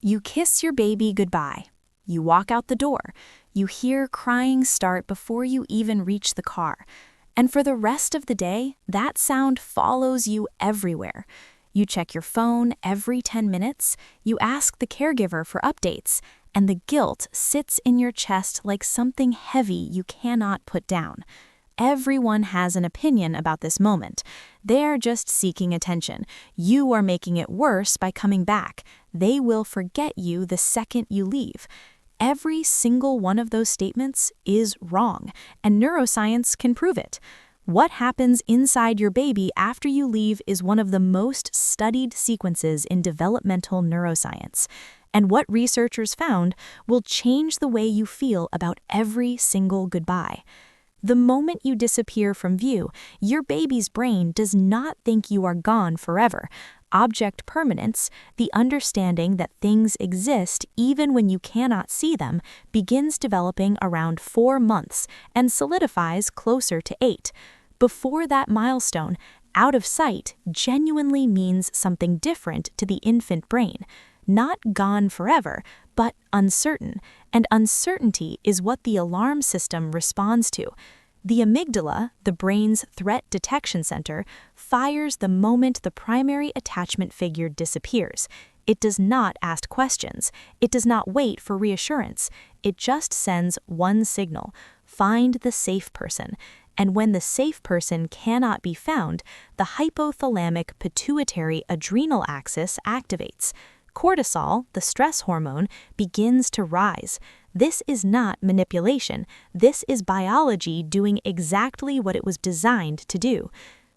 You kiss your baby goodbye. You walk out the door. You hear crying start before you even reach the car. And for the rest of the day, that sound follows you everywhere. You check your phone every 10 minutes. You ask the caregiver for updates. And the guilt sits in your chest like something heavy you cannot put down. Everyone has an opinion about this moment. They're just seeking attention. You are making it worse by coming back. They will forget you the second you leave. Every single one of those statements is wrong, and neuroscience can prove it. What happens inside your baby after you leave is one of the most studied sequences in developmental neuroscience. And what researchers found will change the way you feel about every single goodbye. The moment you disappear from view, your baby's brain does not think you are gone forever. Object permanence, the understanding that things exist even when you cannot see them, begins developing around 4 months and solidifies closer to 8. Before that milestone, out of sight genuinely means something different to the infant brain. Not gone forever, but uncertain, and uncertainty is what the alarm system responds to. The amygdala, the brain's threat detection center, fires the moment the primary attachment figure disappears. It does not ask questions. It does not wait for reassurance. It just sends one signal: find the safe person. And when the safe person cannot be found, the hypothalamic pituitary adrenal axis activates. Cortisol, the stress hormone, begins to rise. This is not manipulation. This is biology doing exactly what it was designed to do.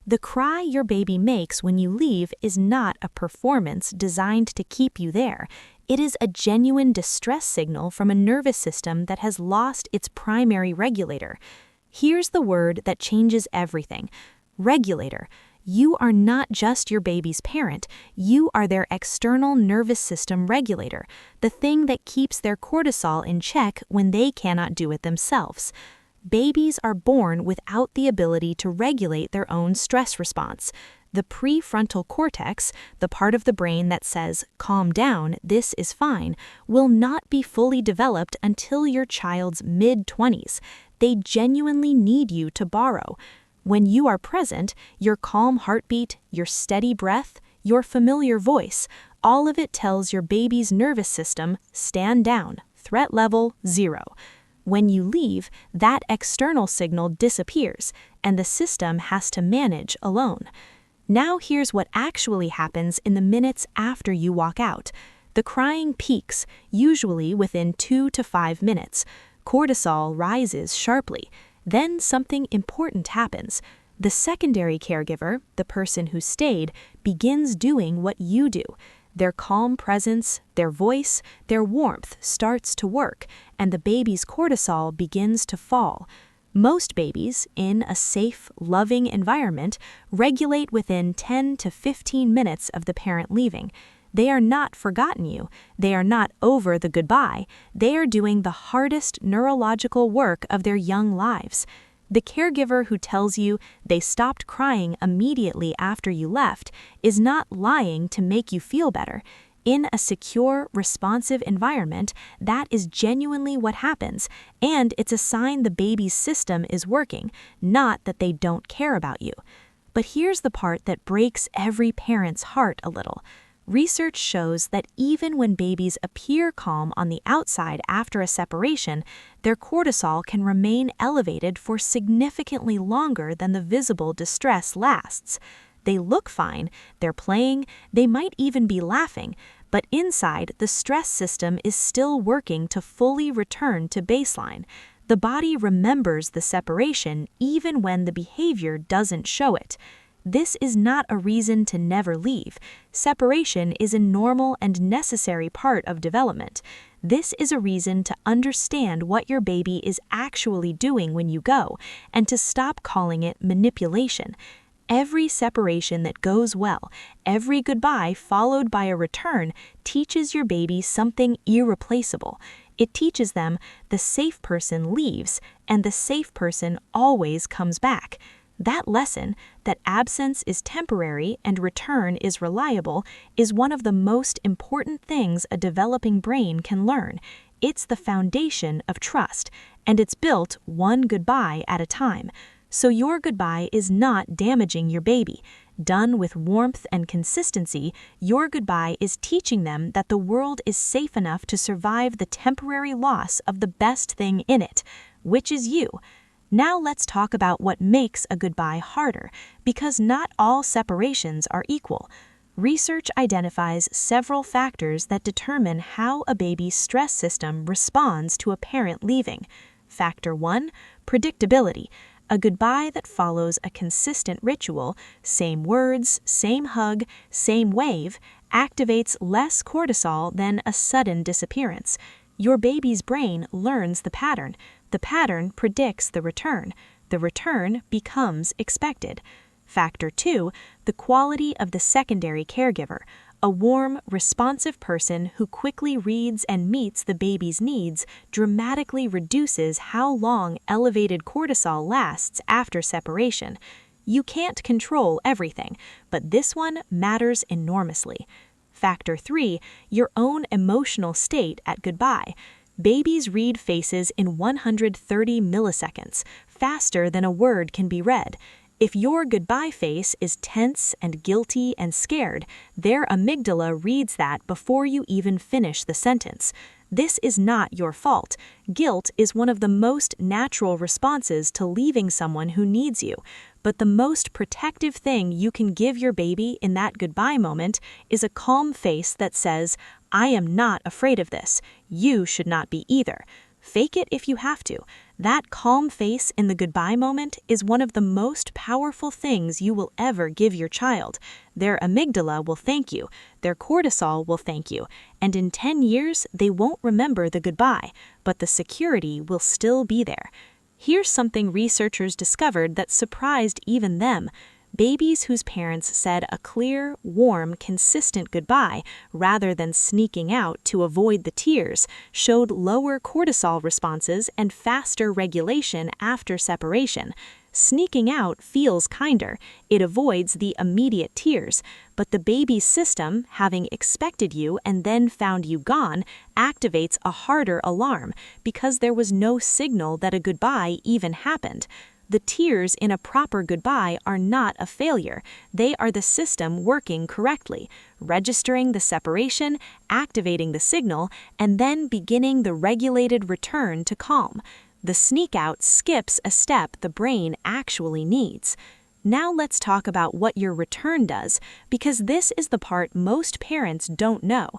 The cry your baby makes when you leave is not a performance designed to keep you there. It is a genuine distress signal from a nervous system that has lost its primary regulator. Here's the word that changes everything: regulator. You are not just your baby's parent, you are their external nervous system regulator, the thing that keeps their cortisol in check when they cannot do it themselves. Babies are born without the ability to regulate their own stress response. The prefrontal cortex, the part of the brain that says, "Calm down, this is fine," will not be fully developed until your child's mid-20s. They genuinely need you to borrow. When you are present, your calm heartbeat, your steady breath, your familiar voice, all of it tells your baby's nervous system, stand down, threat level 0. When you leave, that external signal disappears, and the system has to manage alone. Now here's what actually happens in the minutes after you walk out. The crying peaks, usually within 2 to 5 minutes. Cortisol rises sharply. Then something important happens. The secondary caregiver, the person who stayed, begins doing what you do. Their calm presence, their voice, their warmth starts to work, and the baby's cortisol begins to fall. Most babies, in a safe, loving environment, regulate within 10 to 15 minutes of the parent leaving. They are not forgotten you. They are not over the goodbye. They are doing the hardest neurological work of their young lives. The caregiver who tells you they stopped crying immediately after you left is not lying to make you feel better. In a secure, responsive environment, that is genuinely what happens, and it's a sign the baby's system is working, not that they don't care about you. But here's the part that breaks every parent's heart a little. Research shows that even when babies appear calm on the outside after a separation, their cortisol can remain elevated for significantly longer than the visible distress lasts. They look fine, they're playing, they might even be laughing, but inside, the stress system is still working to fully return to baseline. The body remembers the separation even when the behavior doesn't show it. This is not a reason to never leave. Separation is a normal and necessary part of development. This is a reason to understand what your baby is actually doing when you go, and to stop calling it manipulation. Every separation that goes well, every goodbye followed by a return, teaches your baby something irreplaceable. It teaches them the safe person leaves, and the safe person always comes back. That lesson, that absence is temporary and return is reliable, is one of the most important things a developing brain can learn. It's the foundation of trust, and it's built one goodbye at a time. So your goodbye is not damaging your baby. Done with warmth and consistency, your goodbye is teaching them that the world is safe enough to survive the temporary loss of the best thing in it, which is you. Now let's talk about what makes a goodbye harder, because not all separations are equal. Research identifies several factors that determine how a baby's stress system responds to a parent leaving. Factor 1, predictability. A goodbye that follows a consistent ritual, same words, same hug, same wave, activates less cortisol than a sudden disappearance. Your baby's brain learns the pattern. The pattern predicts the return. The return becomes expected. Factor 2, the quality of the secondary caregiver. A warm, responsive person who quickly reads and meets the baby's needs dramatically reduces how long elevated cortisol lasts after separation. You can't control everything, but this one matters enormously. Factor 3, your own emotional state at goodbye. Babies read faces in 130 milliseconds, faster than a word can be read. If your goodbye face is tense and guilty and scared, their amygdala reads that before you even finish the sentence. This is not your fault. Guilt is one of the most natural responses to leaving someone who needs you. But the most protective thing you can give your baby in that goodbye moment is a calm face that says, "I am not afraid of this. You should not be either." Fake it if you have to. That calm face in the goodbye moment is one of the most powerful things you will ever give your child. Their amygdala will thank you, their cortisol will thank you, and in 10 years they won't remember the goodbye, but the security will still be there. Here's something researchers discovered that surprised even them. Babies whose parents said a clear, warm, consistent goodbye rather than sneaking out to avoid the tears showed lower cortisol responses and faster regulation after separation. Sneaking out feels kinder. It avoids the immediate tears, but the baby's system, having expected you and then found you gone, activates a harder alarm because there was no signal that a goodbye even happened. The tears in a proper goodbye are not a failure. They are the system working correctly, registering the separation, activating the signal, and then beginning the regulated return to calm. The sneak out skips a step the brain actually needs. Now let's talk about what your return does, because this is the part most parents don't know.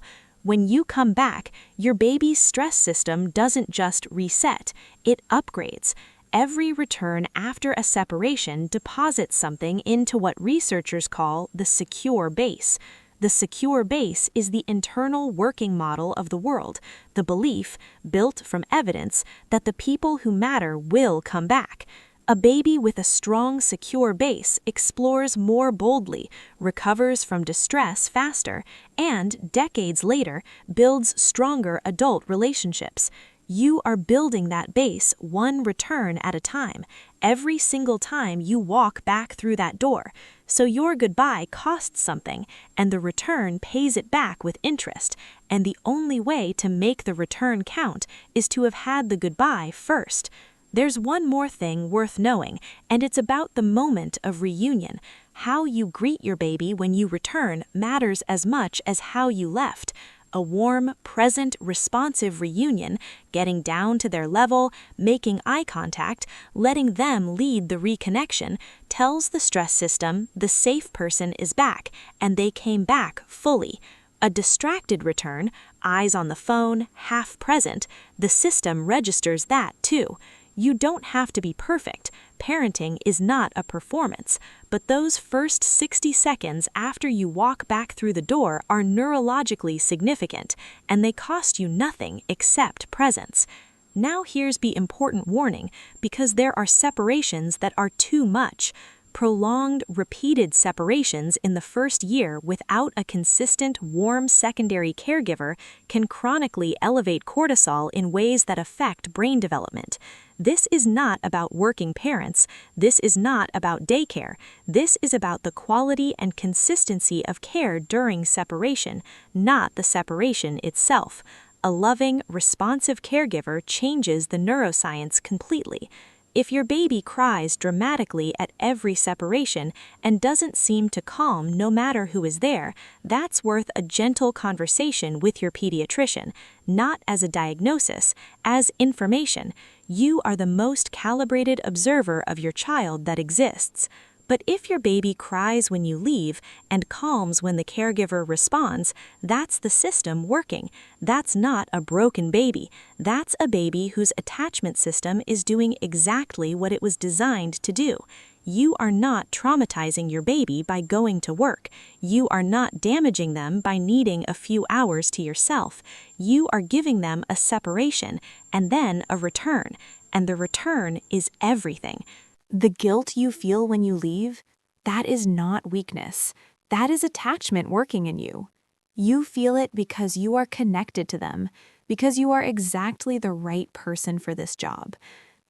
When you come back, your baby's stress system doesn't just reset, it upgrades. Every return after a separation deposits something into what researchers call the secure base. The secure base is the internal working model of the world, the belief, built from evidence, that the people who matter will come back. A baby with a strong, secure base explores more boldly, recovers from distress faster, and, decades later, builds stronger adult relationships. You are building that base one return at a time, every single time you walk back through that door. So your goodbye costs something, and the return pays it back with interest. And the only way to make the return count is to have had the goodbye first. There's one more thing worth knowing, and it's about the moment of reunion. How you greet your baby when you return matters as much as how you left. A warm, present, responsive reunion, getting down to their level, making eye contact, letting them lead the reconnection, tells the stress system the safe person is back, and they came back fully. A distracted return, eyes on the phone, half present, the system registers that too. You don't have to be perfect. Parenting is not a performance, but those first 60 seconds after you walk back through the door are neurologically significant, and they cost you nothing except presence. Now here's the important warning, because there are separations that are too much. Prolonged, repeated separations in the first year without a consistent, warm secondary caregiver can chronically elevate cortisol in ways that affect brain development. This is not about working parents. This is not about daycare. This is about the quality and consistency of care during separation, not the separation itself. A loving, responsive caregiver changes the neuroscience completely. If your baby cries dramatically at every separation and doesn't seem to calm no matter who is there, that's worth a gentle conversation with your pediatrician, not as a diagnosis, as information. You are the most calibrated observer of your child that exists. But if your baby cries when you leave and calms when the caregiver responds, that's the system working. That's not a broken baby. That's a baby whose attachment system is doing exactly what it was designed to do. You are not traumatizing your baby by going to work. You are not damaging them by needing a few hours to yourself. You are giving them a separation and then a return. And the return is everything. The guilt you feel when you leave, that is not weakness. That is attachment working in you. You feel it because you are connected to them, because you are exactly the right person for this job.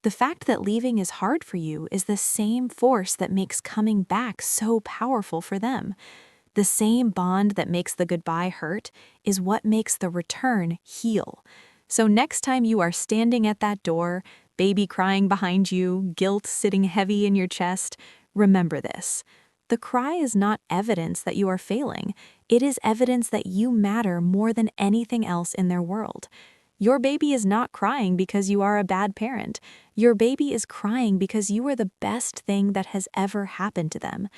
The fact that leaving is hard for you is the same force that makes coming back so powerful for them. The same bond that makes the goodbye hurt is what makes the return heal. So next time you are standing at that door, baby crying behind you, guilt sitting heavy in your chest, remember this. The cry is not evidence that you are failing. It is evidence that you matter more than anything else in their world. Your baby is not crying because you are a bad parent. Your baby is crying because you are the best thing that has ever happened to them.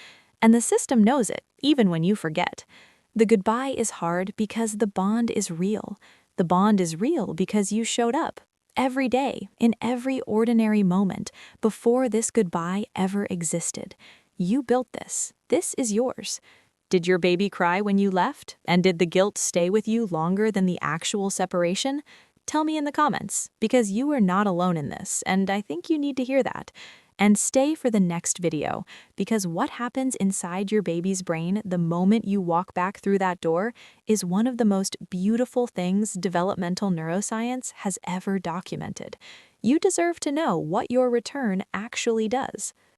And the system knows it, even when you forget. The goodbye is hard because the bond is real. The bond is real because you showed up. Every day, in every ordinary moment, before this goodbye ever existed. You built this. This is yours. Did your baby cry when you left? And did the guilt stay with you longer than the actual separation? Tell me in the comments, because you are not alone in this, and I think you need to hear that. And stay for the next video, because what happens inside your baby's brain the moment you walk back through that door is one of the most beautiful things developmental neuroscience has ever documented. You deserve to know what your return actually does.